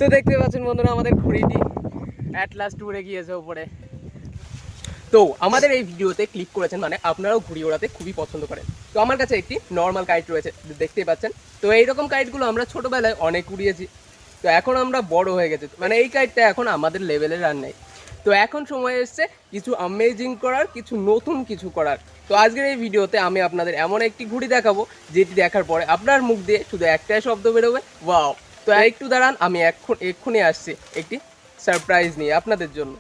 তো দেখতে পাচ্ছেন বন্ধুরা আমাদের ঘুড়িটি অ্যাট লাস্ট উড়ে গিয়েছে উপরে। তো আমাদের এই ভিডিওতে ক্লিক করেছেন মানে আপনারাও ঘুড়ি ওড়াতে খুবই পছন্দ করেন। তো আমার কাছে একটি নর্মাল কাইট রয়েছে, দেখতেই পাচ্ছেন। তো এইরকম কাইটগুলো আমরা ছোটোবেলায় অনেক উড়িয়েছি। তো এখন আমরা বড় হয়ে গেছি, মানে এই কাইটটা এখন আমাদের লেভেলের আর নেই। তো এখন সময় এসছে কিছু অ্যামেজিং করার, কিছু নতুন কিছু করার। তো আজকের এই ভিডিওতে আমি আপনাদের এমন একটি ঘুড়ি দেখাবো যেটি দেখার পরে আপনার মুখ দিয়ে শুধু একটাই শব্দ বেরোবে, ওয়াও। তো একটু দাঁড়ান, আমি এক্ষুনি আসছি একটি সারপ্রাইজ নিয়ে আপনাদের জন্য।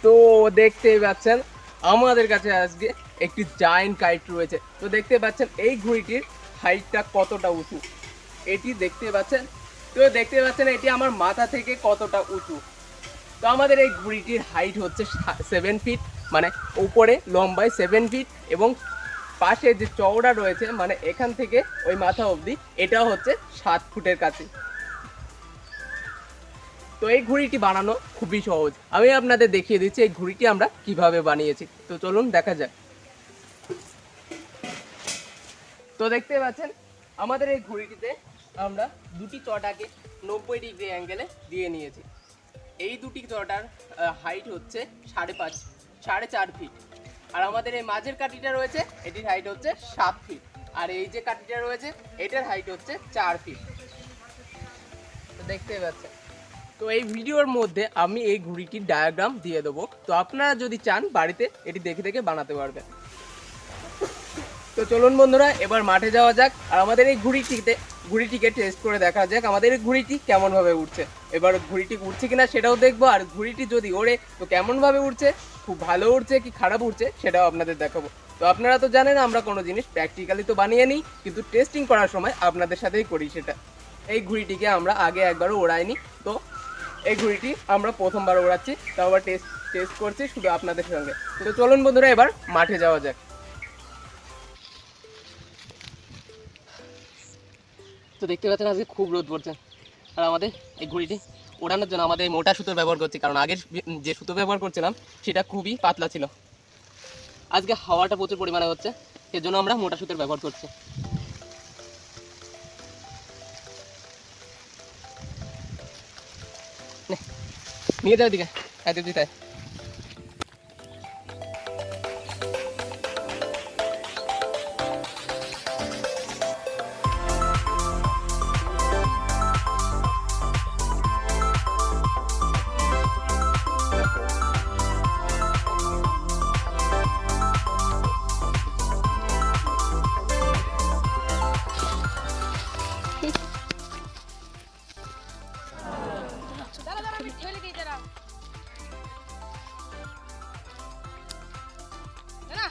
তো দেখতেই পাচ্ছেন আমাদের কাছে আজকে একটি জায়ান্ট কাইট রয়েছে। তো দেখতে পাচ্ছেন এই ঘুড়িটির হাইটটা কতটা উঁচু, এটি দেখতে পাচ্ছেন। তো দেখতে পাচ্ছেন এটি আমার মাথা থেকে কতটা উঁচু। তো আমাদের এই ঘুড়িটির হাইট হচ্ছে 7 ফিট, মানে উপরে লম্বায় 7 ফিট, এবং পাশে যে চওড়া রয়েছে মানে এখান থেকে ওই মাথা অবধি এটা হচ্ছে 7 ফুটের কাছে। তো এই ঘুড়িটি বানানো খুবই সহজ, আমি আপনাদের দেখিয়ে দিচ্ছি এই ঘুড়িটি আমরা কিভাবে বানিয়েছি। তো চলুন দেখা যাক। তো দেখতে পাচ্ছেন আমাদের এই ঘুড়িটিতে আমরা দুটি চটাকে 90 ডিগ্রি অ্যাঙ্গেলে দিয়ে নিয়েছি। এই দুটি চটার হাইট হচ্ছে 4.5 ফিট। আর আমাদের এই মাঝের কাঠিটা রয়েছে, এটির হাইট হচ্ছে 7 ফিট। আর এই যে কাঠিটা রয়েছে এটার হাইট হচ্ছে 4 ফিট। তো দেখতে পাচ্ছেন। তো এই ভিডিওর মধ্যে আমি এই ঘুড়িটির ডায়াগ্রাম দিয়ে দেবো, তো আপনারা যদি চান বাড়িতে এটি দেখে দেখে বানাতে পারবেন। তো চলুন বন্ধুরা এবার মাঠে যাওয়া যাক, আর আমাদের এই ঘুড়িটিকে টেস্ট করে দেখা যাক আমাদের এই ঘুড়িটি কেমনভাবে উঠছে। এবার ঘুড়িটি উঠছে কিনা সেটাও দেখবো, আর ঘুড়িটি যদি ওড়ে তো কেমনভাবে উঠছে, খুব ভালো উঠছে কি খারাপ উঠছে সেটাও আপনাদের দেখাবো। তো আপনারা তো জানেন আমরা কোনো জিনিস প্র্যাকটিক্যালি তো বানিয়ে নিই, কিন্তু টেস্টিং করার সময় আপনাদের সাথেই করি সেটা। এই ঘুড়িটিকে আমরা আগে একবারও ওড়াইনি, তো এই ঘুড়িটি আমরা প্রথমবার ওড়াচ্ছি, তাও আবার টেস্ট করছি শুধু আপনাদের সঙ্গে। তো চলুন বন্ধুরা এবার মাঠে যাওয়া যাক। তো দেখতে পাচ্ছেন আজকে খুব রোদ পড়ছে, আর আমাদের এই ঘুড়িটি ওড়ানোর জন্য আমাদের মোটা সুতো ব্যবহার করছি, কারণ আগের যে সুতো ব্যবহার করছিলাম সেটা খুবই পাতলা ছিল। আজকে হাওয়াটা প্রচুর পরিমাণে হচ্ছে, সেজন্য আমরা মোটা সুতোর ব্যবহার করছি। নিয়ে যাও দিকে তাই।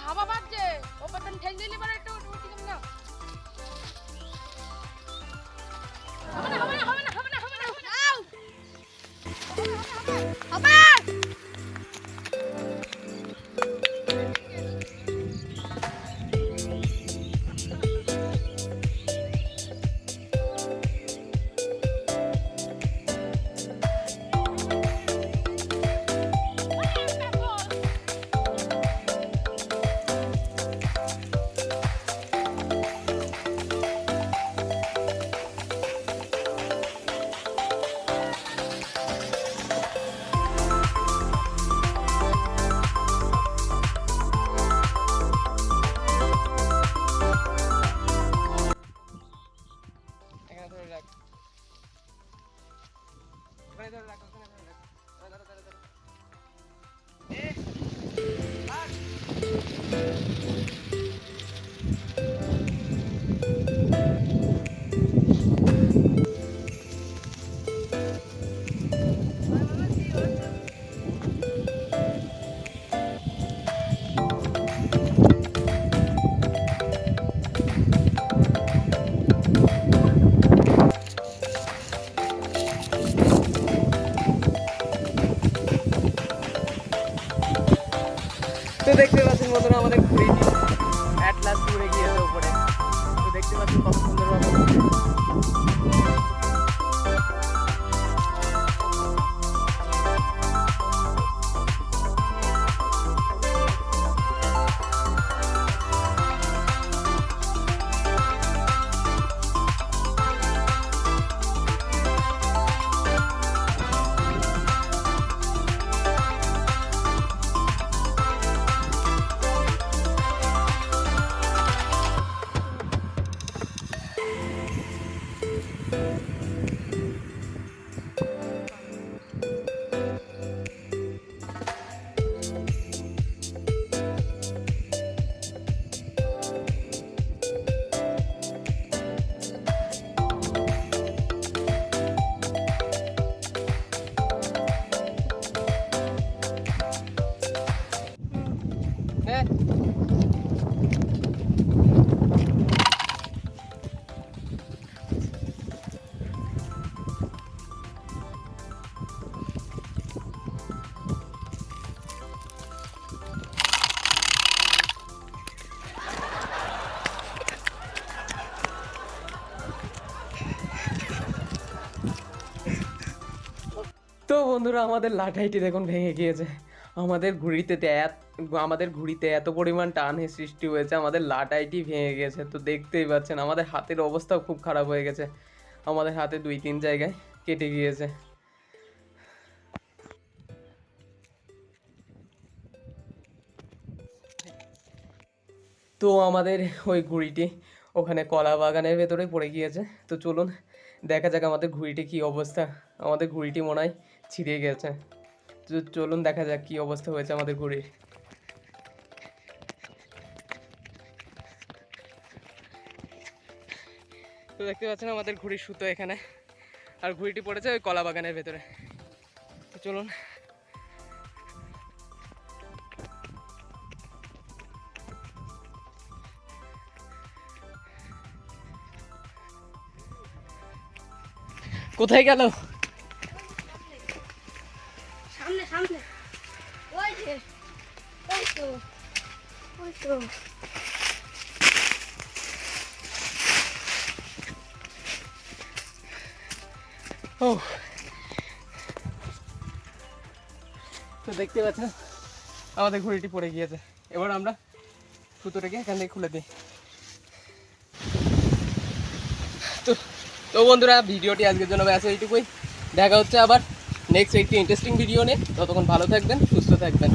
হাওয়া বাজছে, ও পাতন ঠেল দিলে পরে একটু উঠি না। হবে না। আউ হবে। তো দেখতে পাচ্ছেন বন্ধুরা আমাদের ঘুড়িটি অ্যাট লাস্ট উড়ে গিয়েছে উপরে। তো দেখতে পাচ্ছেন কত সুন্দরভাবে উঠছে। হ্যাঁ তো বন্ধুরা আমাদের লাটাইটি দেখুন ভেঙে গিয়েছে। আমাদের ঘুড়িতে এত পরিমাণ টানের সৃষ্টি হয়েছে, আমাদের লাটাইটি ভেঙে গেছে। তো দেখতেই পাচ্ছেন আমাদের হাতের অবস্থাও খুব খারাপ হয়ে গেছে, আমাদের হাতে 2-3 জায়গায় কেটে গিয়েছে। তো আমাদের ওই ঘুড়িটি ওখানে কলা বাগানের ভেতরে পড়ে গিয়েছে। তো চলুন দেখা যাক আমাদের ঘুড়িটি কী অবস্থা। আমাদের ঘুড়িটি মনে হয় ছিঁড়ে গেছে। তো চলুন দেখা যাক কী অবস্থা হয়েছে আমাদের ঘুড়ির। তো দেখতে পাচ্ছেন আমাদের ঘুড়ির সুতো এখানে, আর ঘুড়িটি পড়েছে ওই কলা বাগানের ভেতরে। তো চলুন কোথায় গেল? সামনে সামনে ওই যে ওই তো ওই তো ও তো দেখতে পাচ্ছেন আমাদের ঘুড়িটি পড়ে গিয়েছে। এবার আমরা সুতোটাকে এখান থেকে খুলে দিই। তো তো বন্ধুরা ভিডিওটি আজকের জন্য ব্যাস এইটুকুই। দেখা হচ্ছে আবার নেক্সট একটি ইন্টারেস্টিং ভিডিও নিয়ে। ততক্ষণ ভালো থাকবেন, সুস্থ থাকবেন।